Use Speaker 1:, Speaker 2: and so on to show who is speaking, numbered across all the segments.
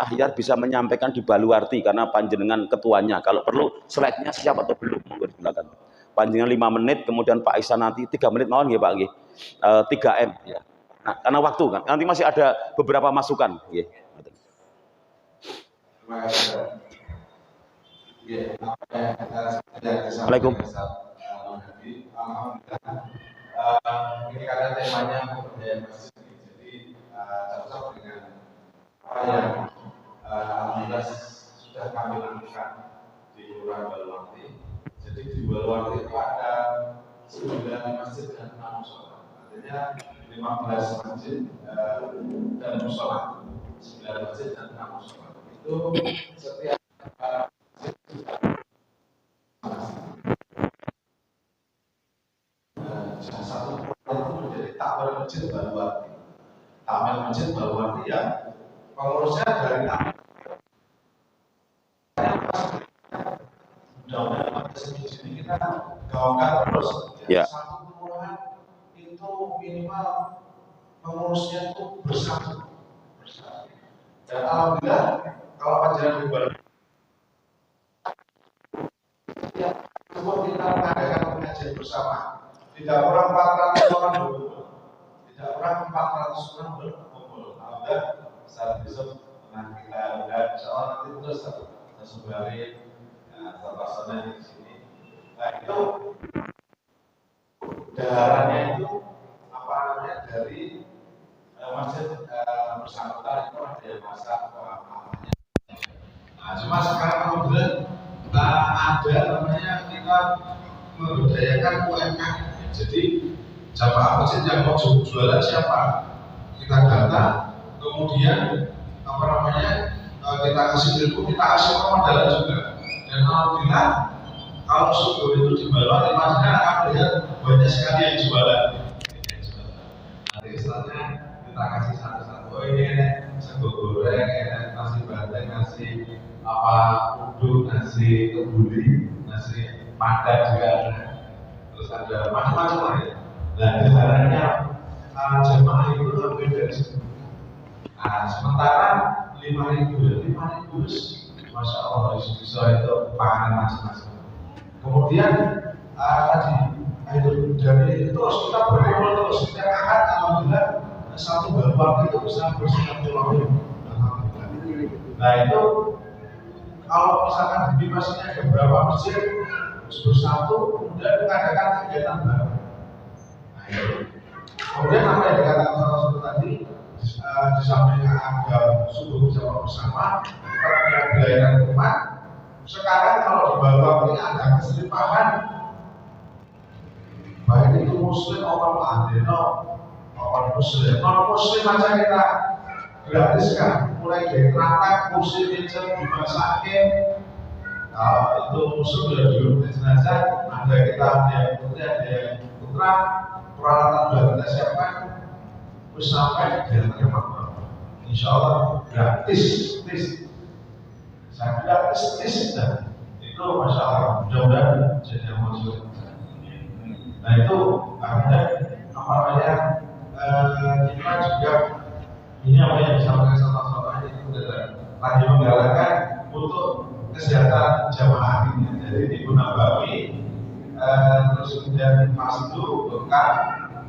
Speaker 1: Mahyar bisa menyampaikan di Baluarti karena panjenengan ketuanya. Kalau perlu slide-nya siap atau belum, monggo digunakan. Panjenengan 5 menit, kemudian Pak Ihsan nanti 3 menit mawon nggih Pak nggih. 3M ya. Nah, karena waktu kan. Nanti masih ada beberapa masukan nggih. Assalamualaikum.
Speaker 2: Ini karena temanya pemberdayaan masjid, jadi cocok dengan apa yang alhamdulillah sudah kami lakukan di Kelurahan Baluarti. Jadi di Baluarti itu ada 9 masjid dan 6 musola. Artinya 15 masjid dan musola, 9 masjid dan 6 musola. Itu setiap satu itu menjadi takmir masjid Baluarti. Takmir masjid Baluarti ya pengurusnya dari takmir. Mudah-mudahan pada sini kita gaungkan terus.
Speaker 1: Ya.
Speaker 2: Satu kelurahan itu minimal pengurusnya itu bersatu. Dan alhamdulillah kalau panjenengan bubar ya, semua kita mengadakan pengajian bersama. Tidak kurang 400 orang berkumpul. Tidak kurang 400 orang berkumpul. Alhamdulillah saat besok kita udah insyaallah nanti terus sembari terpasangnya di sini. Nah itu daharannya itu apa namanya dari masjid bersangkutan itu ada yang masak namanya. Nah cuma sekarang alhamdulillah ada namanya kita memberdayakan UMKM. Jadi jamaah masjid yang mau jualan siapa? Kita data, kemudian apa namanya kita kasih ilmu, kita kasih pemodal juga. Dan alhamdulillah kalau subuh itu di bawah Madinah akan melihat banyak sekali yang jualan. Nanti istilahnya kita kasih satu-satu. Oh ini sego goreng, nasi bandeng, nasi apa uduk, nasi kebuli, nasi padang juga ada. Terus ada macam-macam lah ya. Nah, daharannya jemaah itu lebih dari 10. Nah, sementara 5.000 Masya Allah bisa itu panganan masing-masing. Kemudian tadi dari terus kita berkumpul terus setiap akad alhamdulillah satu Baluarti itu bisa bersilaturahmi. Nah itu kalau misalkan di masjidnya ada beberapa masjid bersatu, kemudian mengadakan kegiatan baru. Nah itu. Kemudian apa yang dikatakan salah tadi di samping ada subuh bersama kita punya pelayanan umat. Sekarang kalau di Baluarti ada keselimpahan baik itu muslim maupun adeno maupun muslim, non muslim aja kita gratiskan, mulai dari trantak, kursi meja, dimasakin. Itu muslim sudah diurut jenazah, ada kita ada yang putih, ada yang putra, peralatan sudah kita siapkan, terus sampai di antaranya makmur. Insya Allah gratis. Saya gratis dan itu masya Allah mudah-mudahan jadi yang maksud. Nah itu artinya apa namanya kita juga ini apa yang disampaikan sama itu lagi menggalakkan untuk kesehatan jamaah ini. Jadi di Gunabawi terus kemudian Pasdu, Bekar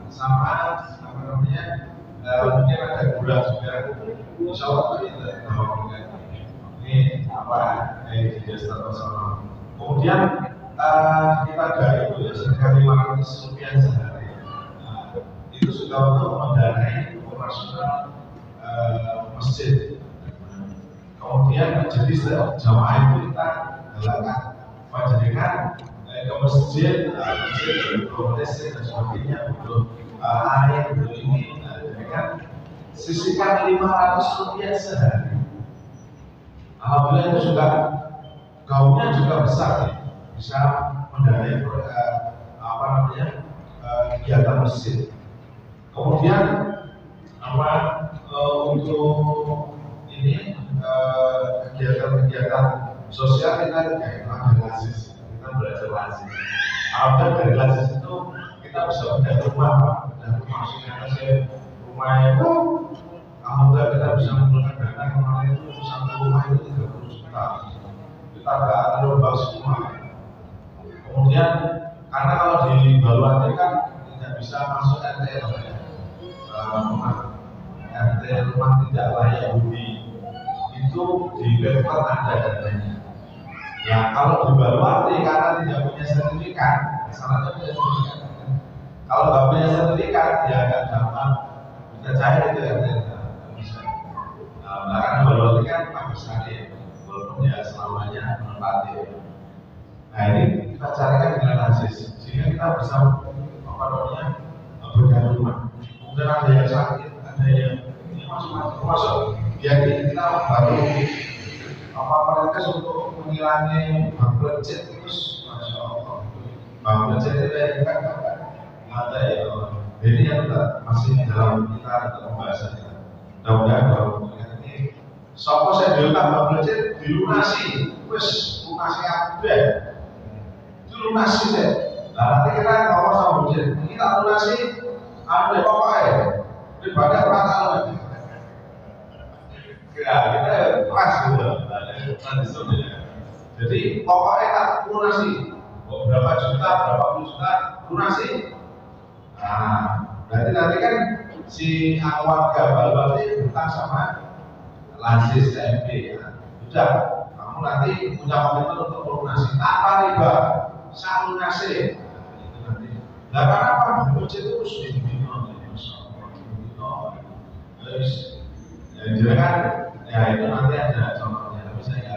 Speaker 2: sama apa namanya mungkin ada gula juga. Insya Allah ini apa di desa sama. Kemudian kita ada itu ya sekitar 500 rupiah sehari. Itu sudah untuk mendanai operasional masjid. Kemudian jadi jamaah itu kita galakkan panjenengan ke masjid, butuh listrik dan sebagainya, butuh air, butuh ini, dengan sisihkan 500 rupiah sehari. Alhamdulillah itu juga gaungnya juga besar ya. Bisa mendanai apa namanya kegiatan masjid. Kemudian apa untuk ini kegiatan sosial kita kayak lazis, kita belajar lazis. Alhamdulillah dari lazis itu kita bisa pindah rumah, Pak. Dan maksudnya saya rumah itu Alhamdulillah kita bisa mengumpulkan dana kemarin itu satu rumah itu 30 juta. Kita nggak terombang semua. Kemudian karena kalau di Baluarte kan tidak bisa masuk RT rumah RT rumah tidak layak huni itu di Pemkot ada dananya. Ya kalau di Baluarte karena tidak punya sertifikat, syaratnya punya sertifikat. Kalau nggak punya sertifikat ya nggak dapat bisa cair itu RT bisa. Nah karena Baluarte kan bagus sekali, walaupun ya selamanya menempati. Nah ini kita carikan dengan nazis sehingga kita bisa apa namanya bergantung rumah. Kemudian ada yang sakit, ada yang ini masuk. Ya kita baru apa proses untuk mengurangi budget terus, masya Allah. Budget itu kan ada ya. Jadi yang kita masih dalam kita ada pembahasan kita. Mudah-mudahan kalau ini sopo saya bilang budget dilunasi, wes lunasi apa? Lunasi deh. Nah nanti kita ngomong sama budget, kita lunasi ada pokoknya daripada perasaan lagi. Ya kita keras gitu. Jadi pokoknya tak lunasi. Berapa juta, berapa puluh juta lunasi. Nah nanti kan si warga Baluarte hutang sama Lansis TMB ya. Sudah, kamu nanti punya komitmen untuk lunasi tanpa riba. Salunasi itu nanti. Nah kenapa budget itu harus dibina? Terus, yang jelas kan, ya itu nanti ada contohnya. Tapi saya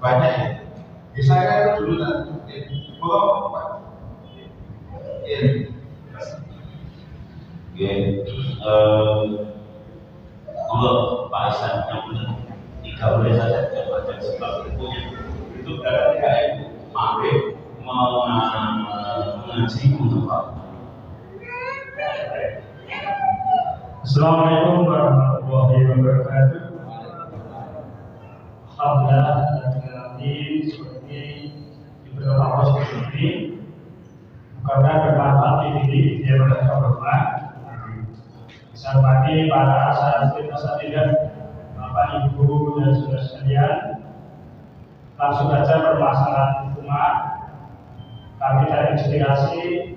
Speaker 2: banyak ya. Saya itu dulu nanti,
Speaker 3: kalau Pak Isan yang benar 3 bulan saja tidak baca sebab itu berarti kayak mampir mau mengaji untuk Pak.
Speaker 4: Assalamualaikum warahmatullahi wabarakatuh. Alhamdulillah nanti seperti di beberapa proses ini karena bermanfaat di dia mereka bermanfaat. Saya hormati para asatidz, Bapak Ibu dan saudara sekalian. Langsung saja permasalahan umat. Kami dari inspirasi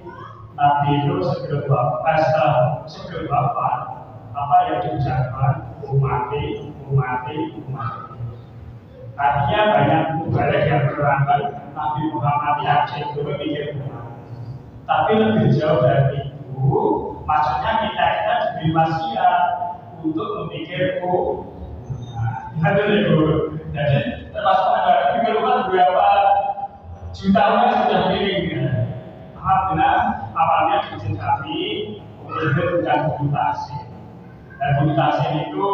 Speaker 4: Nabi itu sebelum wafat apa yang diucapkan umati. Artinya banyak mubarak yang berangkat Nabi Muhammad yang itu memikir umat. Tapi lebih jauh dari itu, maksudnya kita diberi wasiat untuk memikir jadi termasuk ada pikir umat berapa juta orang sudah miring. Alhamdulillah awalnya izin kami kemudian dan komunikasi. Dan komunikasi itu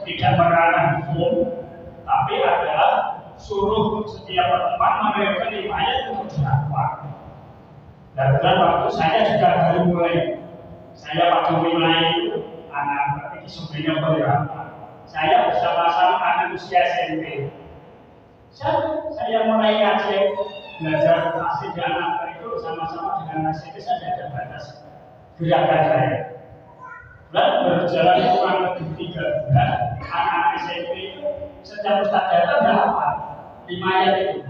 Speaker 4: tidak meranah hukum, tapi adalah suruh setiap teman menerima ayat untuk dakwah. Dan dalam waktu saya juga baru mulai. Saya waktu mulai itu anak berarti sebenarnya berapa? Saya bersama-sama anak usia SMP. Saya mulai ngaji belajar asik dan anak itu sama-sama dengan SMP saja ada batas gerakan saya. Dan berjalan kurang lebih 3 bulan, anak SMP itu setiap ustaz datang berapa? 5 ayat itu.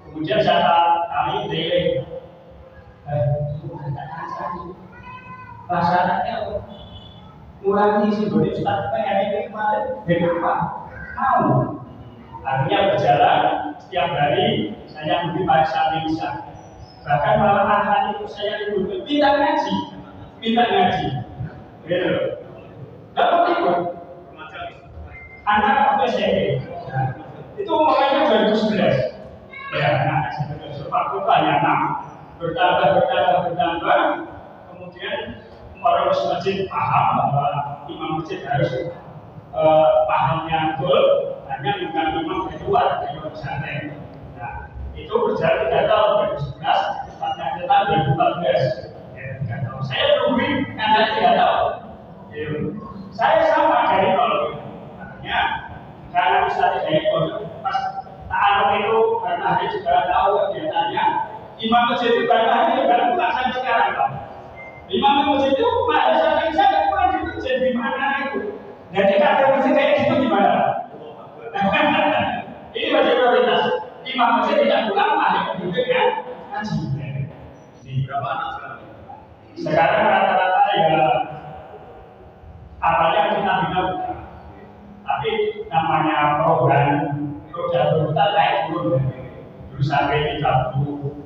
Speaker 4: Kemudian saya kali delay. Rasanya mulai simbol ustaz pengen kemarin kenapa? Mau. Artinya berjalan setiap hari saya memberi pariwisata bisa. Bahkan malam hari itu saya ikut minta ngaji. Gitu. Dapat ikut. Anak waktu SMP. Itu umurnya 2011. Ya, anak SMP waktu banyak bertambah. Kemudian orang masjid paham bahwa imam masjid harus pahamnya betul. Hanya bukan imam kedua dari pesantren. Nah, itu berjalan 3 tahun 2011, tepatnya tahun 2014. Ya, 3 tahun. Saya nungguin ada 3 tahun. Saya sama dari nol. Artinya karena Ustaz dari nol pas ta'aluk itu karena dia juga tahu kegiatannya. Imam masjid itu karena dia baru pulang sampai sekarang, Pak. Imam masjid itu pada saat ini saya pulang di masjid di mana itu. Jadi ada masjid kayak gitu gimana? Ini masih prioritas. Imam masjid tidak pulang, ada penduduk yang ngaji. Di berapa anak sekarang? Sekarang rata-rata ya apalagi kita bilang, tapi namanya program kita naik turun. Dulu sampai 30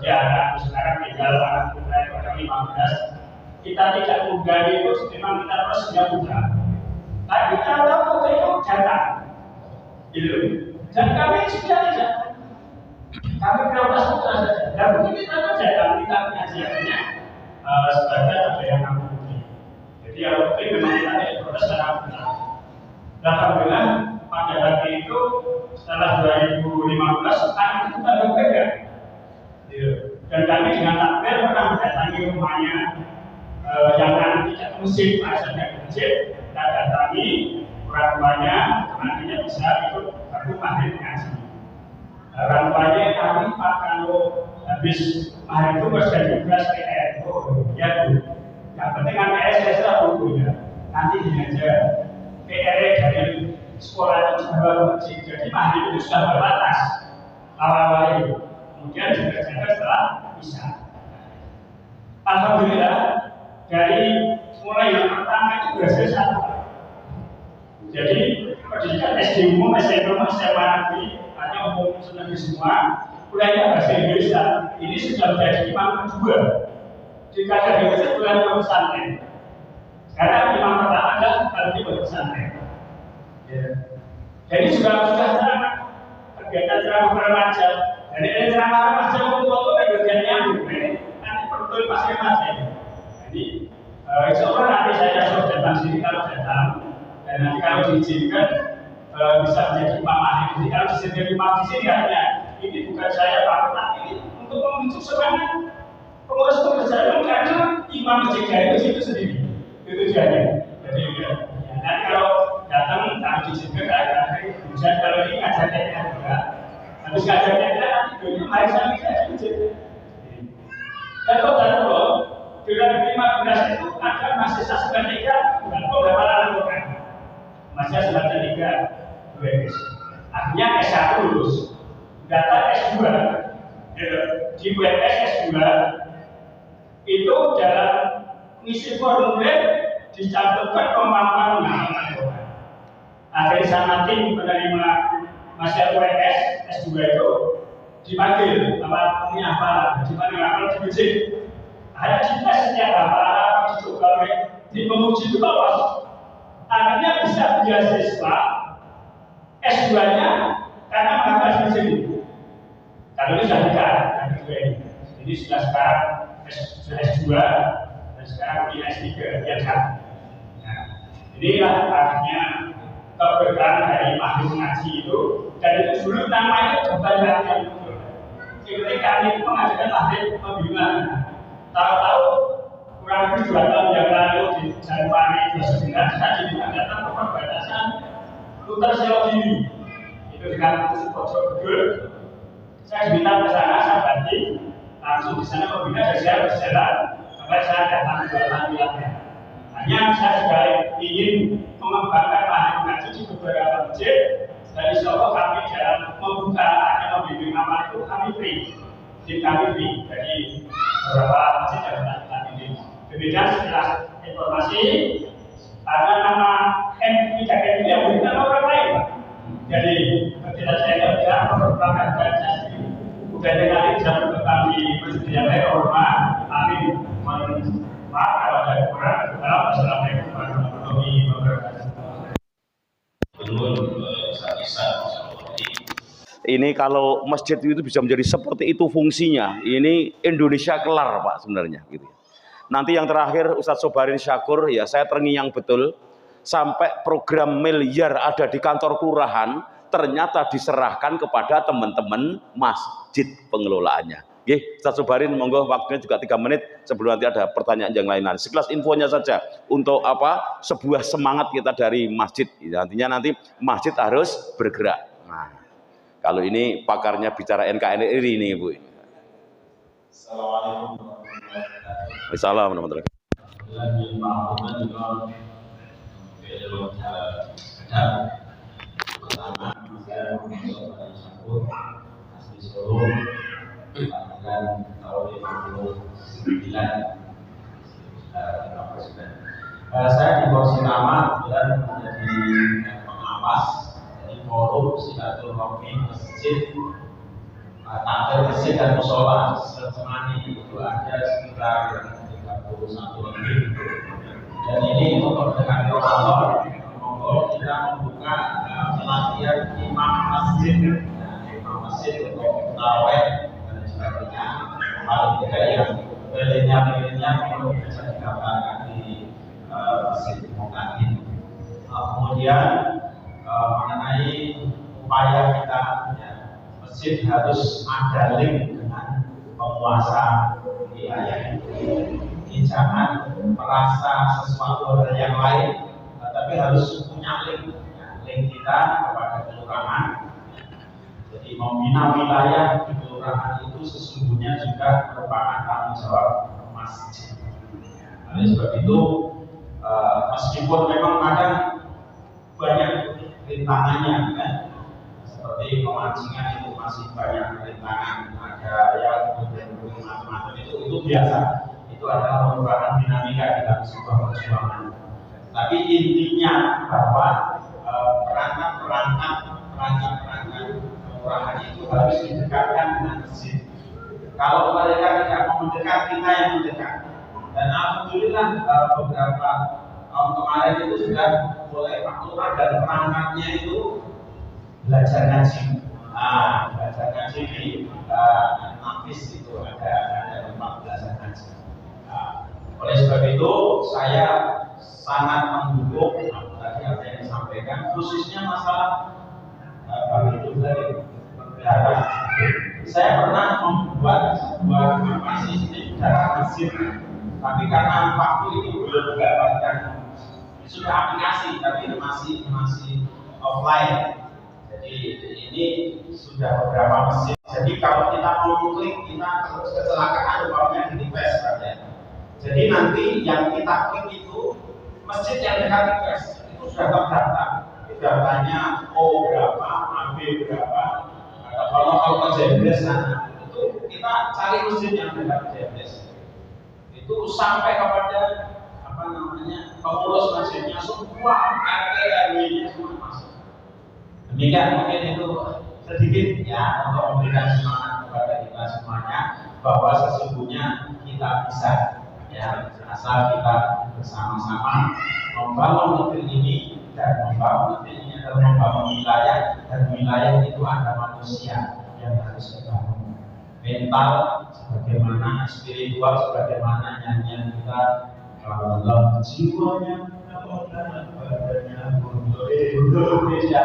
Speaker 4: anak, sekarang tinggal anak muda pada 15. Kita tidak muda itu memang kita terus tidak muda. Tapi kita tahu itu datang, gitu. Dan kami sudah tidak, kami prioritas itu saja. Dan mungkin kita datang, kita pengajiannya sebagai ada yang mengikuti. Jadi kalau mungkin memang kita tidak prioritas secara muda. Alhamdulillah pada hari itu setelah 2015 anak itu kita berbeda. Dan kami dengan takbir pernah mendatangi rumahnya yang tidak musim asalnya masjid, kita datangi orang tuanya, nantinya bisa ikut rumah ngaji. Orang tuanya kami Pak kalau habis hari itu bersih tugas PR, ya Bu. Yang penting kan PS saya bukunya, nanti diajar PR dari sekolah itu baru masjid, jadi hari itu sudah berbatas awal-awal itu. Kemudian dikerjakan setelah bisa. Alhamdulillah dari mulai yang pertama itu berhasil satu. Jadi pendidikan SD umum, SMP umum, SMA negeri, hanya umum negeri semua, kuliahnya bahasa Indonesia. Ini sudah menjadi imam kedua. Jika dari Mesir bulan pesantren. Karena imam pertama adalah berarti pesantren. Jadi sudah sangat kegiatan ceramah remaja. Jadi ini ceramah remaja untuk bagian nyambung, nanti betul masing-masing. Jadi insya Allah nanti saya sudah datang sini kalau datang, dan nanti kalau diizinkan bisa menjadi imam ahli. Jadi kalau disediakan imam di sini hanya ini bukan saya Pak, tapi untuk membentuk semangat pengurus pekerjaan karena imam masjid itu sendiri. Itu tujuannya. Jadi nanti kalau datang kalau diizinkan akan bisa kalau ini ngajarnya juga. Habis ngajarnya nanti dulu mari saya bisa diizinkan. Dan kalau dengan 15 itu ada mahasiswa sebanyak dan beberapa lakukan mahasiswa sebanyak 3 lulus. Akhirnya S1 lulus, data S2 di WS S2 itu dalam misi formulir dicantumkan kemampuan menghafal. Dari sana tim penerima mahasiswa WS S2 itu dipanggil apa punya apa, di mana apa diuji. Ada kita setiap apa dicoba di penguji itu lolos. Akhirnya bisa beasiswa S2-nya karena menghafal di sini. Kalau ini sudah dekat, ini sudah sekarang S2 dan sekarang punya S3 biasa. Nah, inilah akhirnya keberkahan dari mahasiswa ngaji itu, dan itu dulu namanya kebanyakan yang muncul. Ketika kami itu mengajukan mahasiswa pembinaan, tahu-tahu kurang lebih 2 tahun yang lalu di Januari 2009 saya diminta datang ke perbatasan Luter Selogini itu dengan musuh pojok Bedul. Saya diminta ke sana, saya bantu langsung di sana pembina dan saya berjalan sampai saya datang ke wilayahnya. Hanya saya juga ingin mengembangkan mahasiswa ngaji di beberapa masjid, dan insya Allah kami dalam membuka atau membimbing amal itu kami free. Jadi kami free, jadi beberapa masjid yang kita bimbing. Demikian setelah informasi, karena nama M3M ini yang bukan orang lain. Jadi ketika saya kerja, memperbaikkan saya sendiri. Kemudian nanti bisa berkembang di masjid yang lain, hormat, amin. Maaf kalau ada kurang. Assalamualaikum warahmatullahi wabarakatuh.
Speaker 1: Ini kalau masjid itu bisa menjadi seperti itu fungsinya, ini Indonesia kelar Pak sebenarnya gitu. Nanti yang terakhir Ustadz Sobarin Syakur, ya saya terngiang betul sampai program miliar ada di kantor kelurahan ternyata diserahkan kepada teman-teman masjid pengelolaannya. Oke, Ustadz Sobarin monggo waktunya juga 3 menit sebelum nanti ada pertanyaan yang lain-lain. Sekelas infonya saja untuk apa? Sebuah semangat kita dari masjid. Nantinya nanti masjid harus bergerak. Nah, kalau ini pakarnya bicara NKRI ini Ibu.
Speaker 2: Assalamualaikum warahmatullahi wabarakatuh.
Speaker 1: Assalamualaikum warahmatullahi wabarakatuh.
Speaker 3: menurut ada pertama saya masuk pada sambut asli Solo kelahiran tahun 59. Saya di Kursi Nama kemudian menjadi pengawas dari forum silaturahmi masjid, takbir masjid dan musola Semani itu ada sekitar 31 lebih. Dan ini untuk mendekati Ramadan, monggo kita membuka pelatihan imam masjid untuk tarawih dan sebagainya. Paling tidak yang milenial perlu bisa didaftarkan di masjid tadi. Kemudian mengenai upaya kita, ya, masjid harus ada link dengan penguasa wilayah. Ini jangan merasa sesuatu hal yang lain, tapi harus punya link, ya, link kita kepada kelurahan. Jadi membina wilayah di kelurahan itu sesungguhnya juga merupakan tanggung jawab masjid. Oleh sebab itu, meskipun memang kadang banyak rintangannya, kan? Seperti pemancingan itu masih banyak rintangan, ada yang macam-macam itu biasa. Itu adalah merupakan dinamika dalam sebuah perjuangan. Tapi intinya bahwa perangkat kelurahan itu harus didekatkan dengan masjid. Kalau mereka tidak mau mendekat, kita yang mendekat. Dan alhamdulillah beberapa tahun kemarin itu sudah mulai Pak Lurah dan perangkatnya itu belajar ngaji. Belajar ngaji di Nafis itu ada 14 ngaji. Oleh sebab itu saya sangat mendukung tadi apa yang disampaikan, khususnya masalah bagi itu dari berdarah. Saya pernah membuat sebuah sistem darah masjid, tapi karena waktu ini belum mendapatkan, sudah aplikasi tapi masih offline. Jadi ini sudah beberapa masjid. Jadi kalau kita mau klik, kita terus kecelakaan umpamanya di request saja. Jadi nanti yang kita klik itu masjid yang dekat request itu sudah terdaftar. Datanya O berapa, AB berapa. Kalau ke JBS sana itu kita cari masjid yang dekat JBS. Itu sampai kepada pengurus masjidnya semua, RT RW-nya semua masuk. Demikian mungkin itu sedikit ya untuk memberikan semangat kepada kita semuanya bahwa sesungguhnya kita bisa, ya, asal kita bersama-sama membangun negeri ini, dan membangun negeri ini adalah membangun wilayah, dan wilayah itu ada manusia yang harus dibangun. Mental sebagaimana, spiritual sebagaimana nyanyian kita, kalau jiwanya badannya untuk Indonesia.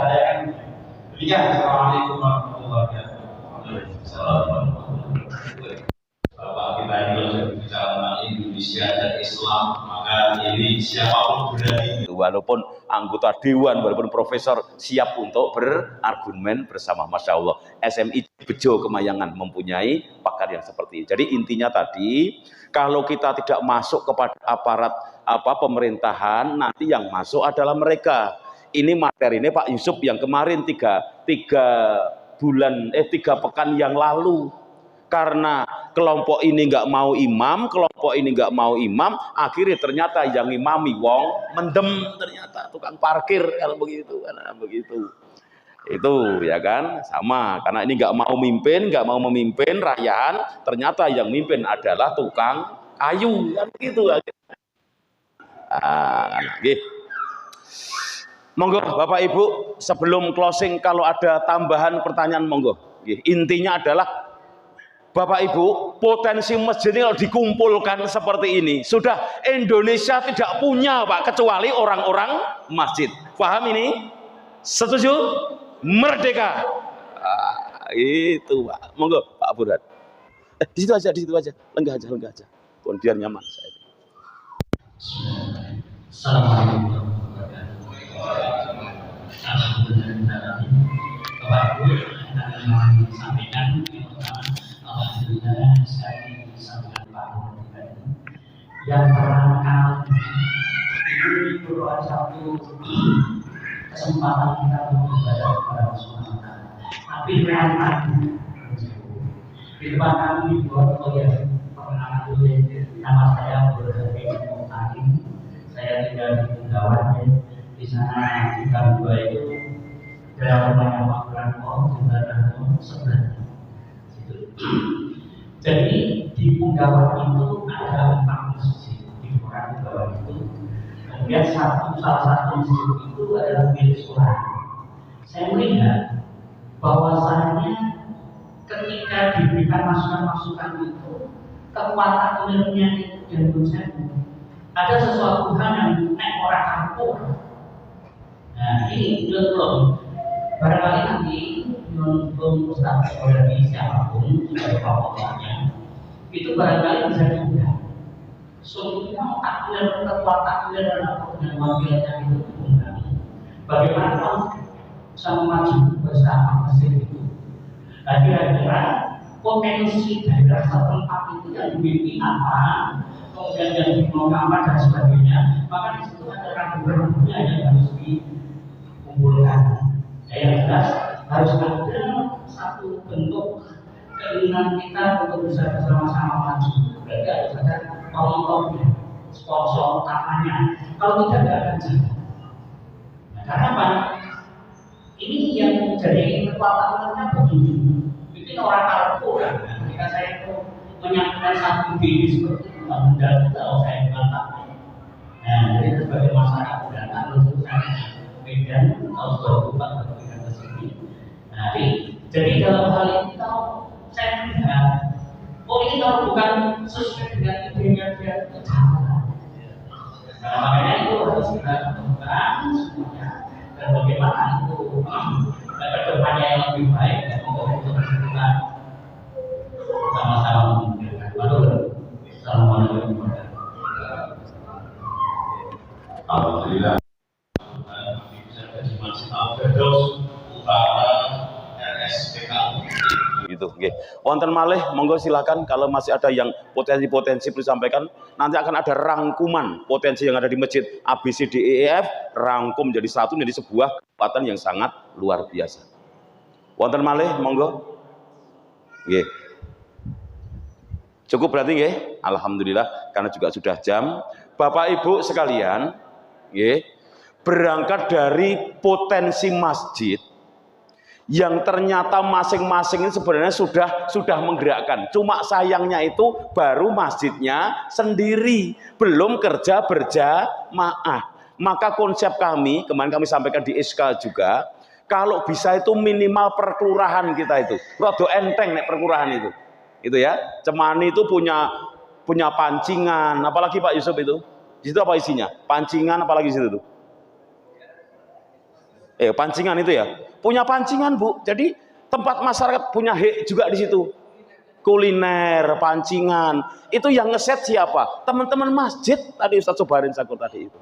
Speaker 3: Demikian. Assalamualaikum warahmatullahi wabarakatuh.
Speaker 5: Bapak kita ini bicara tentang Indonesia dan Islam, maka ini siapapun berani.
Speaker 1: Walaupun anggota dewan, walaupun profesor, siap untuk berargumen bersama. Masya Allah, SMI Bejo Kemayangan mempunyai pakar yang seperti ini. Jadi intinya tadi, kalau kita tidak masuk kepada aparat pemerintahan, nanti yang masuk adalah mereka. Ini materi ini Pak Yusuf yang kemarin 3 pekan yang lalu, karena kelompok ini nggak mau imam, kelompok ini nggak mau imam, akhirnya ternyata yang imami wong mendem, ternyata tukang parkir kalau begitu, karena begitu. Itu ya kan sama, karena ini nggak mau memimpin rakyat, ternyata yang mimpin adalah tukang kayu, kan begitu. Monggo Bapak Ibu, sebelum closing kalau ada tambahan pertanyaan monggo. Intinya adalah Bapak Ibu, potensi masjid ini kalau dikumpulkan seperti ini, sudah Indonesia tidak punya Pak, kecuali orang-orang masjid. Paham ini? Setuju? Merdeka. Itu Pak. Monggo Pak Burhan. Di situ aja. Lenggah aja. Biar nyaman saya.
Speaker 3: Assalamualaikum. Alhamdulillah, Bapak Ibu yang sampaikan, alhamdulillah saya disampaikan Pak Burhan yang barangkali ini merupakan satu
Speaker 6: kesempatan kita untuk beribadah kepada Allah Subhanahu wa Ta'ala. Tapi realita di depan kami dibuat oleh pernah nama saya Burhani Muhtadi. Saya tinggal di Bengawan. Di sana di Gang 2 itu dalam rumahnya Pak Branko jembatan sebelah. Jadi di Bengawan itu ada 4 masjid di Bengawan itu. Kemudian salah satu masjid itu adalah milik sekolah. Saya melihat bahwasannya ketika diberikan masukan-masukan itu, kekuatan ilmunya itu dan konsepnya ada sesuatu hal yang naik orang kampung. Nah ini belum barangkali nanti belum Ustaz Burhani siapapun sebagai pokoknya itu barangkali bisa juga. Sungguhnya takdir kekuatan dan wakilnya itu Burhani. Bagaimana kalau bisa maju bersama masjid itu? Nah, kira-kira potensi daerah setempat itu yang dimiliki apa, kemudian yang dimiliki apa dan sebagainya, maka di situ ada rambu-rambunya yang harus dikumpulkan. Yang jelas harus ada satu bentuk keinginan kita untuk bisa bersama-sama maju. Berarti harus ada tolong-tolongnya, sponsor utamanya. Kalau tidak akan jalan. Nah, karena apa? Ini yang menjadi kekuatannya begitu. Ini orang Arab ketika saya itu menyampaikan satu ide seperti itu, mudah kalau saya bantah. Nah, jadi sebagai masyarakat pendatang tentu saya beda tahun 2004 berpindah ke sini. Nah, jadi dalam hal ini kalau saya melihat, oh ini kalau bukan sesuai dengan idenya dia itu salah. Nah, makanya itu harus kita lakukan semuanya. Dan bagaimana itu kedepannya yang lebih baik dan untuk kita sama-sama memikirkan. Assalamualaikum warahmatullahi wabarakatuh.
Speaker 5: Alhamdulillah. Bisa jadi Masjid Al-Firdaus Utara RSPKU.
Speaker 1: Gitu, nggih. Wonten malih, monggo silakan kalau masih ada yang potensi-potensi perlu disampaikan. Nanti akan ada rangkuman potensi yang ada di masjid ABCDEF, rangkum menjadi satu, menjadi sebuah kekuatan yang sangat luar biasa. Wonten malih, monggo. Nggih. Cukup berarti nggih? Alhamdulillah, karena juga sudah jam. Bapak Ibu sekalian, nggih, berangkat dari potensi masjid yang ternyata masing-masing ini sebenarnya sudah menggerakkan. Cuma sayangnya itu baru masjidnya sendiri, belum kerja berjamaah. Maka konsep kami, kemarin kami sampaikan di SK juga, kalau bisa itu minimal per kelurahan kita itu. Rada enteng nek per kelurahan itu. Itu ya. Cemani itu punya pancingan, apalagi Pak Yusuf itu. Di situ apa isinya? Pancingan apalagi di situ tuh? Pancingan itu ya, punya pancingan Bu. Jadi tempat masyarakat punya hak juga di situ. Kuliner, pancingan, itu yang ngeset siapa? Teman-teman masjid tadi Ustaz Sobarin Sakur tadi itu.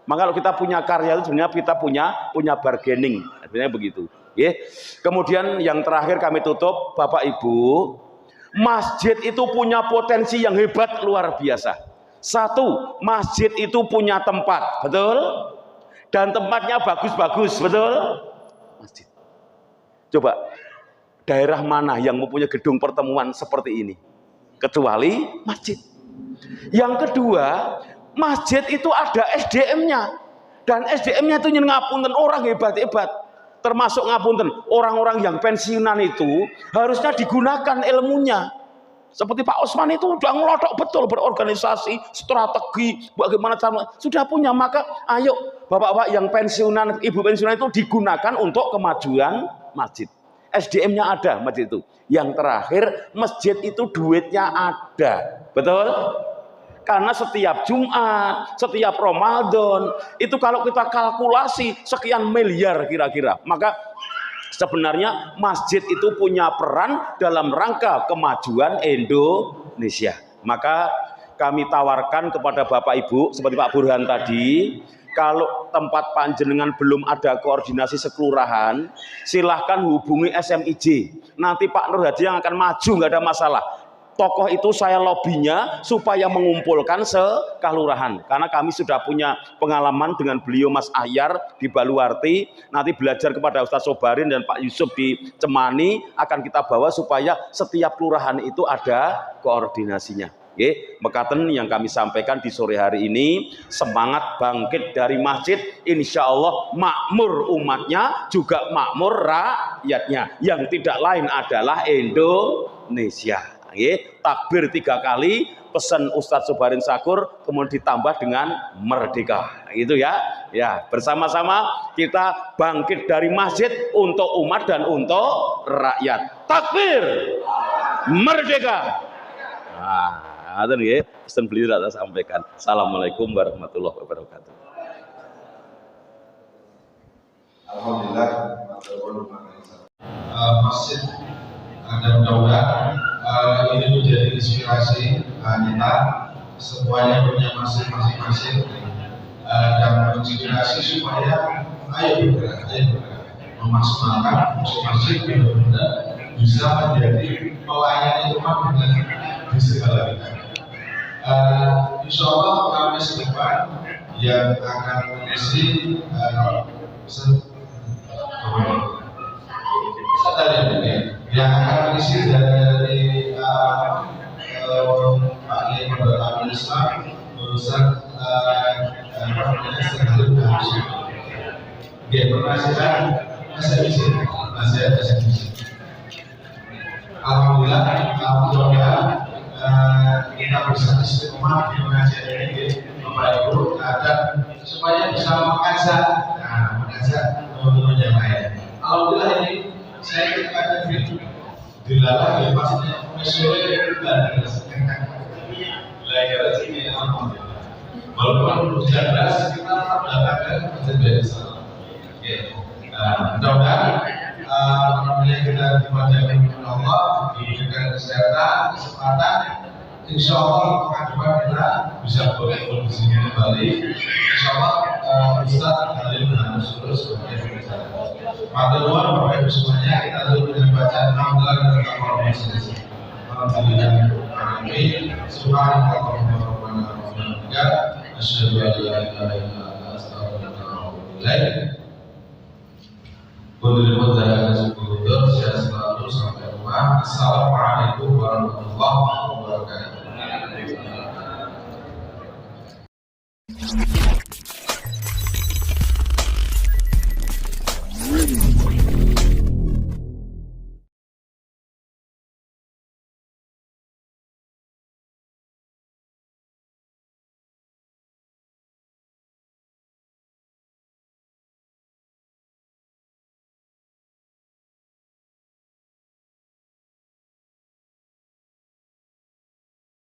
Speaker 1: Maka kalau kita punya karya itu sebenarnya kita punya bargaining, artinya begitu. Kemudian yang terakhir kami tutup, Bapak Ibu, masjid itu punya potensi yang hebat luar biasa. Satu, masjid itu punya tempat, betul? Dan tempatnya bagus-bagus, betul? Masjid. Coba, daerah mana yang mempunyai gedung pertemuan seperti ini? Kecuali masjid. Yang kedua, masjid itu ada SDM-nya. Dan SDM-nya itu ngapunten orang hebat-hebat. Termasuk ngapunten, orang-orang yang pensiunan itu harusnya digunakan ilmunya. Seperti Pak Osman itu udah ngelotok betul berorganisasi, strategi, bagaimana cara, sudah punya. Maka ayo bapak-bapak yang pensiunan, ibu pensiunan itu digunakan untuk kemajuan masjid. SDM-nya ada masjid itu. Yang terakhir, masjid itu duitnya ada, betul? Karena setiap Jumat, setiap Ramadan, itu kalau kita kalkulasi sekian miliar kira-kira. Maka sebenarnya masjid itu punya peran dalam rangka kemajuan Indonesia. Maka kami tawarkan kepada Bapak Ibu, seperti Pak Burhan tadi, kalau tempat panjenengan belum ada koordinasi sekelurahan, silahkan hubungi SMIJ. Nanti Pak Nur Hadi yang akan maju, nggak ada masalah. tokoh itu saya lobbynya supaya mengumpulkan sekalurahan, karena kami sudah punya pengalaman dengan beliau Mas Ahyar di Baluarti, nanti belajar kepada Ustadz Sobarin dan Pak Yusuf di Cemani, akan kita bawa supaya setiap kelurahan itu ada koordinasinya. Oke, mekaten yang kami sampaikan di sore hari ini, semangat bangkit dari masjid, insya Allah makmur umatnya juga makmur rakyatnya, yang tidak lain adalah Indonesia. Oke, takbir 3 kali, pesan Ustadz Sobarin Sakur, kemudian ditambah dengan merdeka, gitu ya. Ya, bersama-sama kita bangkit dari masjid untuk umat dan untuk rakyat. Takbir, merdeka. Ada nih, pesan beliau tak sampaikan. Assalamualaikum warahmatullahi wabarakatuh.
Speaker 2: Alhamdulillah, masjid dan mudah-mudahan ini menjadi inspirasi kita semuanya punya masing-masing dan menginspirasi supaya ayo bergerak memaksimalkan fungsi masjid benar-benar bisa menjadi melayani umat dengan di segala bidang. Insya Allah Kamis depan yang akan mengisi yang akan mengisi dari Pak Kiai Pembangunan Islam Ustaz masih ada Alhamdulillah kita bisa istiqomah di pengajian ini Bapak Ibu, dan supaya bisa mengajak teman-teman yang lain. Alhamdulillah ini saya ketika dilarang ya pastinya mesyuarat dan belajar sini alhamdulillah. Walaupun hujan deras kita tetap datang ke masjid biasa. Oke, mudah-mudahan kita dipanjangkan oleh Allah, diberikan kesehatan, kesempatan. Insya Allah pekan depan kita bisa berkumpul di sini kembali. Insya Allah Ustaz Khalil harus terus sebagai pembicara. Matur nuwun Bapak Ibu semuanya, kita tutup dengan bacaan hamdalah dan takbir selesai. Alhamdulillah. Amin. Subhanallah wa bihamdihi. Asyhadu an la ilaha illa anta astaghfiruka wa atubu ilaik. Untuk dan sebuah sehat selalu sampai rumah. Assalamualaikum warahmatullahi wabarakatuh.